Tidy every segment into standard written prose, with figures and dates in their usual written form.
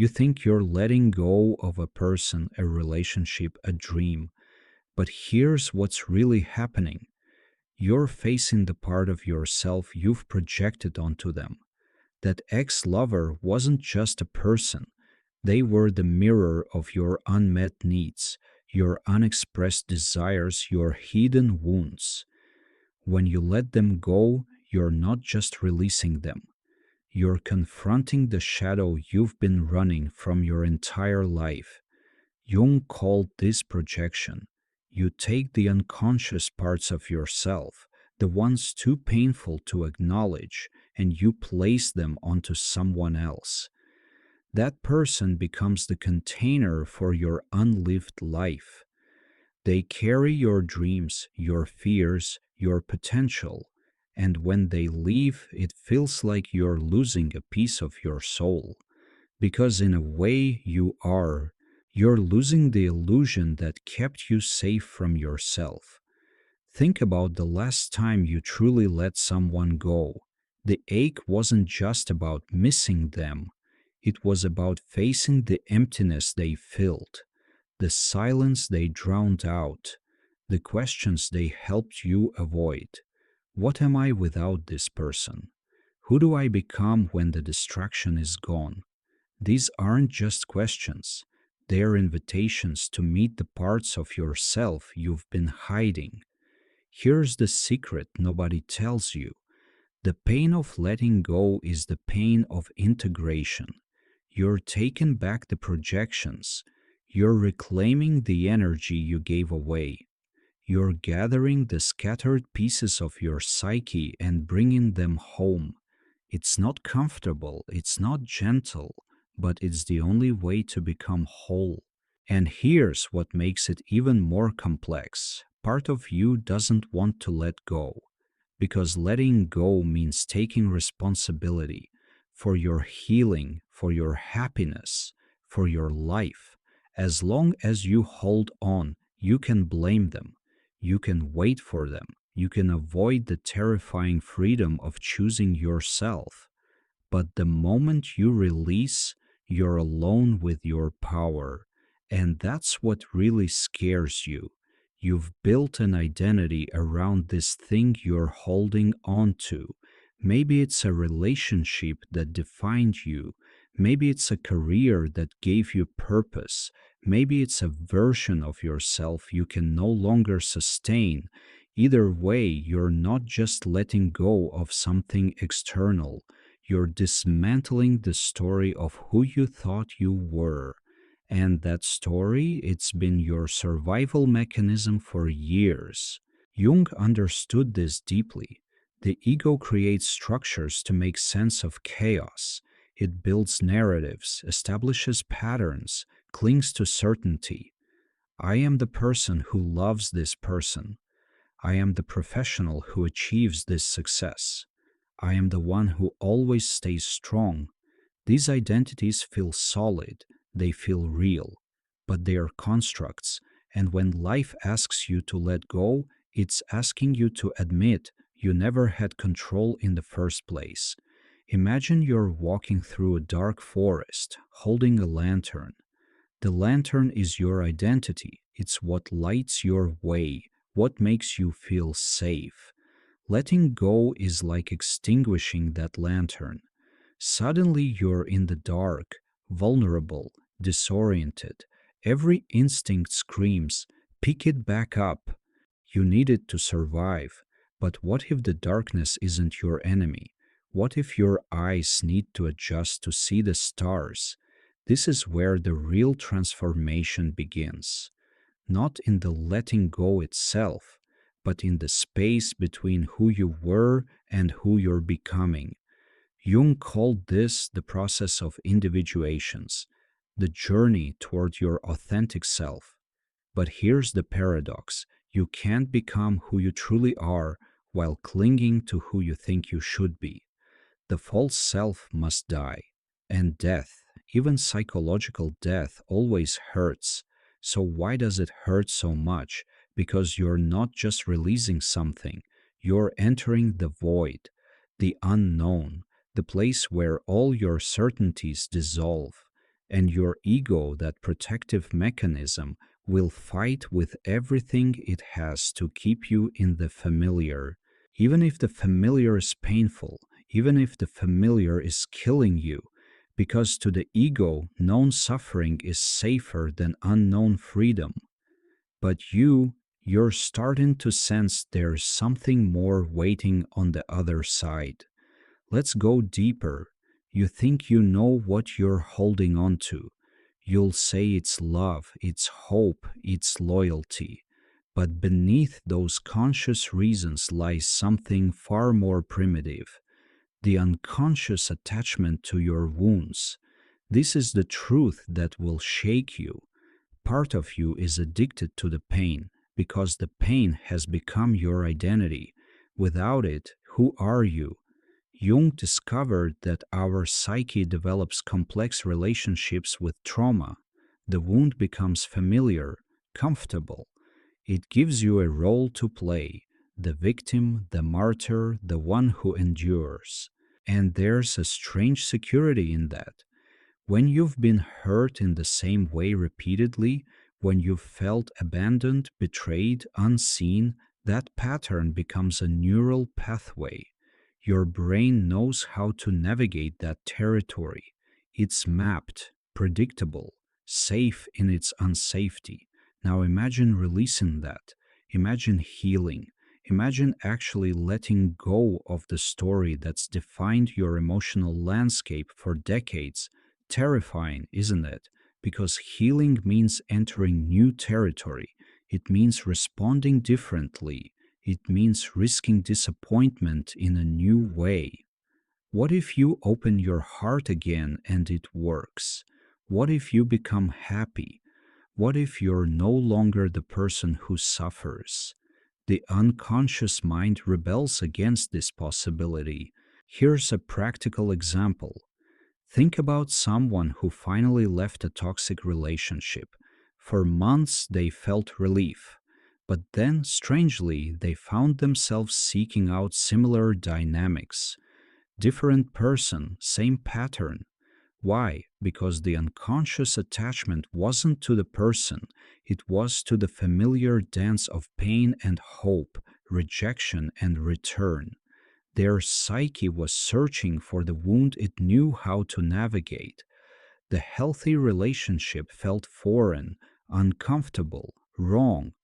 You think you're letting go of a person, a relationship, a dream. But here's what's really happening. You're facing the part of yourself you've projected onto them. That ex-lover wasn't just a person. They were the mirror of your unmet needs, your unexpressed desires, your hidden wounds. When you let them go, you're not just releasing them. You're confronting the shadow you've been running from your entire life. Jung called this projection. You take the unconscious parts of yourself, the ones too painful to acknowledge, and you place them onto someone else. That person becomes the container for your unlived life. They carry your dreams, your fears, your potential, and when they leave, it feels like you're losing a piece of your soul. Because in a way, you are. You're losing the illusion that kept you safe from yourself. Think about the last time you truly let someone go. The ache wasn't just about missing them, it was about facing the emptiness they filled, the silence they drowned out, the questions they helped you avoid. What am I without this person? Who do I become when the distraction is gone? These aren't just questions, they're invitations to meet the parts of yourself you've been hiding. Here's the secret nobody tells you. The pain of letting go is the pain of integration. You're taking back the projections. You're reclaiming the energy you gave away. You're gathering the scattered pieces of your psyche and bringing them home. It's not comfortable, it's not gentle, but it's the only way to become whole. And here's what makes it even more complex. Part of you doesn't want to let go, because letting go means taking responsibility for your healing, for your happiness, for your life. As long as you hold on, you can blame them, you can wait for them, you can avoid the terrifying freedom of choosing yourself. But the moment you release, you're alone with your power. And that's what really scares you. You've built an identity around this thing you're holding on to. Maybe it's a relationship that defined you. Maybe it's a career that gave you purpose. Maybe it's a version of yourself you can no longer sustain. Either way, you're not just letting go of something external. You're dismantling the story of who you thought you were. And that story, it's been your survival mechanism for years. Jung understood this deeply. The ego creates structures to make sense of chaos. It builds narratives, establishes patterns, clings to certainty. I am the person who loves this person. I am the professional who achieves this success. I am the one who always stays strong. These identities feel solid, they feel real, but they are constructs, and when life asks you to let go, it's asking you to admit you never had control in the first place. Imagine you're walking through a dark forest, holding a lantern. The lantern is your identity. It's what lights your way, what makes you feel safe. Letting go is like extinguishing that lantern. Suddenly you're in the dark, vulnerable, disoriented. Every instinct screams, pick it back up. You need it to survive. But what if the darkness isn't your enemy? What if your eyes need to adjust to see the stars? This is where the real transformation begins. Not in the letting go itself, but in the space between who you were and who you're becoming. Jung called this the process of individuations, the journey toward your authentic self. But here's the paradox. You can't become who you truly are while clinging to who you think you should be. The false self must die. And death, even psychological death, always hurts. So why does it hurt so much? Because you're not just releasing something, you're entering the void, the unknown, the place where all your certainties dissolve. And your ego, that protective mechanism, will fight with everything it has to keep you in the familiar. Even if the familiar is painful, even if the familiar is killing you, because to the ego, known suffering is safer than unknown freedom. But you're starting to sense there's something more waiting on the other side. Let's go deeper. You think you know what you're holding on to. You'll say it's love, it's hope, it's loyalty. But beneath those conscious reasons lies something far more primitive, the unconscious attachment to your wounds. This is the truth that will shake you. Part of you is addicted to the pain because the pain has become your identity. Without it, who are you? Jung discovered that our psyche develops complex relationships with trauma. The wound becomes familiar, comfortable. It gives you a role to play, the victim, the martyr, the one who endures. And there's a strange security in that. When you've been hurt in the same way repeatedly, when you've felt abandoned, betrayed, unseen, that pattern becomes a neural pathway. Your brain knows how to navigate that territory. It's mapped, predictable, safe in its unsafety. Now imagine releasing that. Imagine healing. Imagine actually letting go of the story that's defined your emotional landscape for decades. Terrifying, isn't it? Because healing means entering new territory. It means responding differently. It means risking disappointment in a new way. What if you open your heart again and it works? What if you become happy? What if you're no longer the person who suffers? The unconscious mind rebels against this possibility. Here's a practical example. Think about someone who finally left a toxic relationship. For months they felt relief, but then, strangely, they found themselves seeking out similar dynamics. Different person, same pattern. Why? Because the unconscious attachment wasn't to the person, it was to the familiar dance of pain and hope, rejection and return. Their psyche was searching for the wound it knew how to navigate. The healthy relationship felt foreign, uncomfortable, wrong.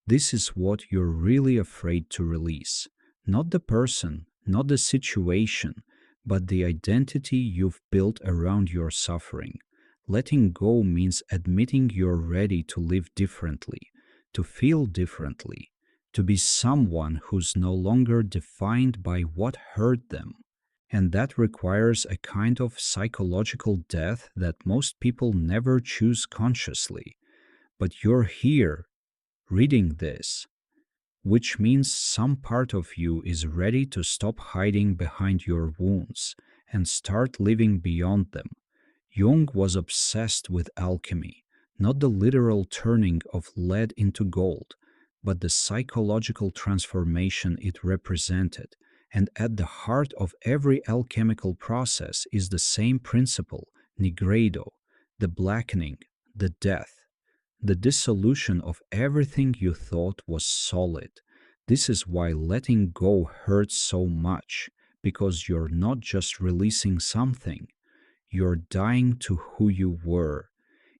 This is what you're really afraid to release. Not the person, not the situation, but the identity you've built around your suffering. Letting go means admitting you're ready to live differently, to feel differently, to be someone who's no longer defined by what hurt them. And that requires a kind of psychological death that most people never choose consciously. But you're here, reading this, which means some part of you is ready to stop hiding behind your wounds and start living beyond them. Jung was obsessed with alchemy, not the literal turning of lead into gold, but the psychological transformation it represented. And at the heart of every alchemical process is the same principle, Nigredo, the blackening, the death, the dissolution of everything you thought was solid. This is why letting go hurts so much, because you're not just releasing something, you're dying to who you were.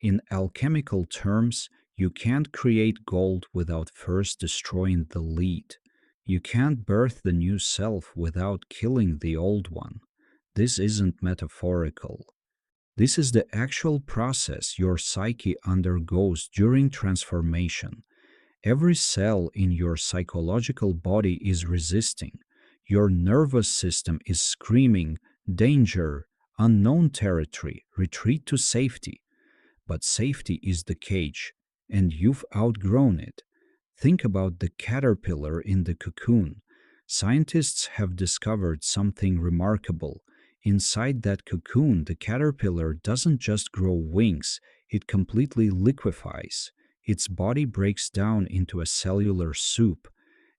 In alchemical terms, you can't create gold without first destroying the lead. You can't birth the new self without killing the old one. This isn't metaphorical. This is the actual process your psyche undergoes during transformation. Every cell in your psychological body is resisting. Your nervous system is screaming, danger, unknown territory, retreat to safety. But safety is the cage, and you've outgrown it. Think about the caterpillar in the cocoon. Scientists have discovered something remarkable. Inside that cocoon, the caterpillar doesn't just grow wings, it completely liquefies. Its body breaks down into a cellular soup.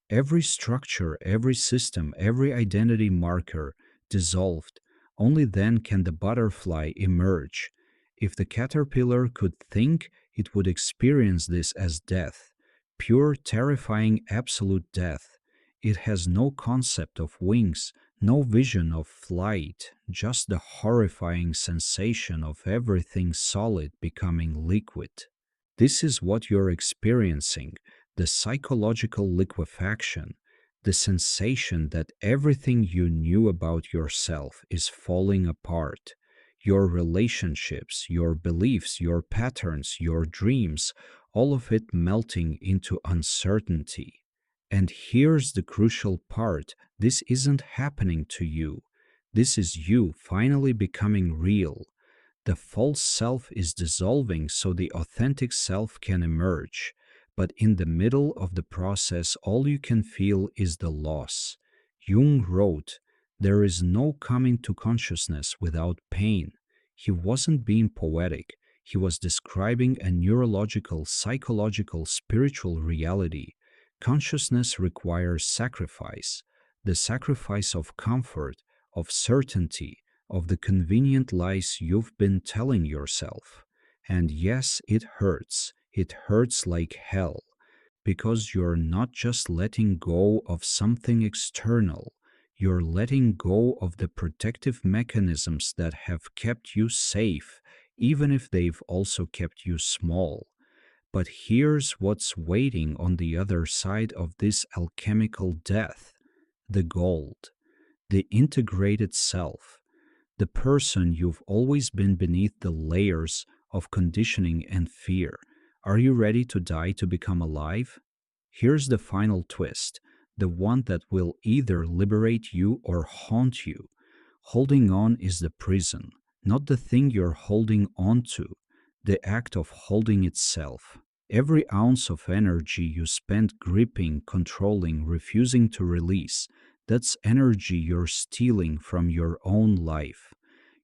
Every structure, every system, every identity marker dissolved. Only then can the butterfly emerge. If the caterpillar could think, it would experience this as death, pure, terrifying, absolute death. It has no concept of wings, no vision of flight, just the horrifying sensation of everything solid becoming liquid. This is what you're experiencing, the psychological liquefaction, the sensation that everything you knew about yourself is falling apart. Your relationships, your beliefs, your patterns, your dreams, all of it melting into uncertainty. And here's the crucial part, this isn't happening to you. This is you finally becoming real. The false self is dissolving so the authentic self can emerge. But in the middle of the process, all you can feel is the loss. Jung wrote, "There is no coming to consciousness without pain." He wasn't being poetic, he was describing a neurological, psychological, spiritual reality. Consciousness requires sacrifice, the sacrifice of comfort, of certainty, of the convenient lies you've been telling yourself. And yes, it hurts. It hurts like hell. Because you're not just letting go of something external, you're letting go of the protective mechanisms that have kept you safe, even if they've also kept you small. But here's what's waiting on the other side of this alchemical death, the gold, the integrated self, the person you've always been beneath the layers of conditioning and fear. Are you ready to die to become alive? Here's the final twist, the one that will either liberate you or haunt you. Holding on is the prison, not the thing you're holding on to, the act of holding itself. Every ounce of energy you spend gripping, controlling, refusing to release, that's energy you're stealing from your own life.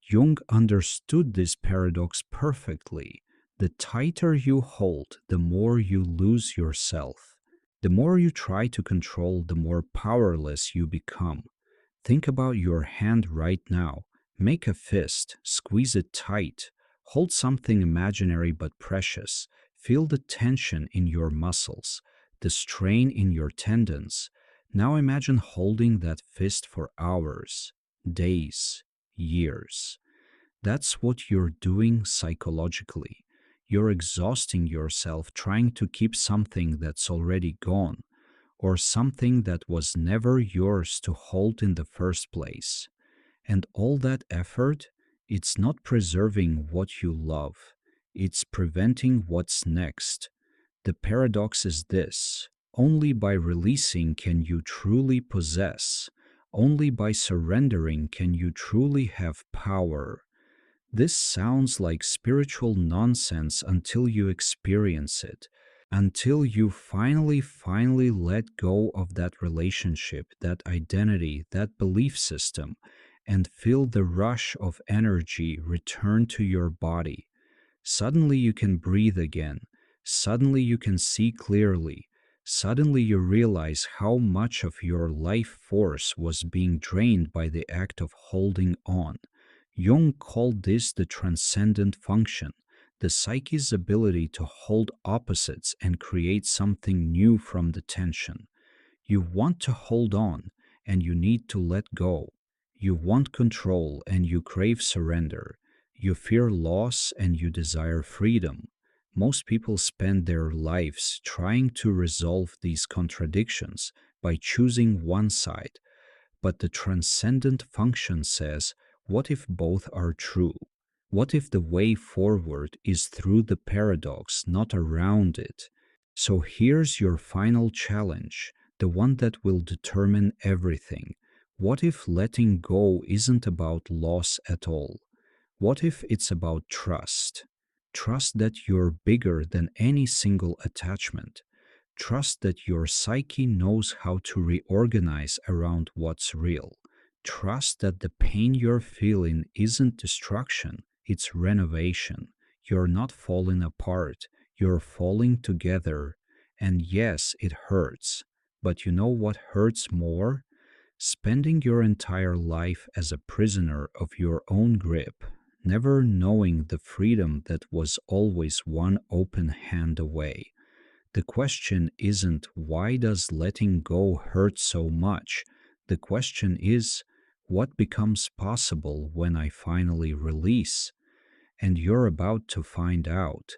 Jung understood this paradox perfectly. The tighter you hold, the more you lose yourself. The more you try to control, the more powerless you become. Think about your hand right now. Make a fist, squeeze it tight. Hold something imaginary but precious. Feel the tension in your muscles, the strain in your tendons. Now imagine holding that fist for hours, days, years. That's what you're doing psychologically. You're exhausting yourself trying to keep something that's already gone, or something that was never yours to hold in the first place. And all that effort, it's not preserving what you love, it's preventing what's next. The paradox is this: only by releasing can you truly possess, only by surrendering can you truly have power. This sounds like spiritual nonsense until you experience it, until you finally let go of that relationship, that identity, that belief system, and feel the rush of energy return to your body. Suddenly you can breathe again. Suddenly you can see clearly. Suddenly you realize how much of your life force was being drained by the act of holding on. Jung called this the transcendent function, the psyche's ability to hold opposites and create something new from the tension. You want to hold on, and you need to let go. You want control, and you crave surrender. You fear loss, and you desire freedom. Most people spend their lives trying to resolve these contradictions by choosing one side. But the transcendent function says, what if both are true? What if the way forward is through the paradox, not around it? So here's your final challenge, the one that will determine everything. What if letting go isn't about loss at all? What if it's about trust? Trust that you're bigger than any single attachment. Trust that your psyche knows how to reorganize around what's real. Trust that the pain you're feeling isn't destruction, it's renovation. You're not falling apart, you're falling together. And yes, it hurts. But you know what hurts more? Spending your entire life as a prisoner of your own grip. never knowing the freedom that was always one open hand away. The question isn't why does letting go hurt so much? The question is what becomes possible when I finally release? And you're about to find out.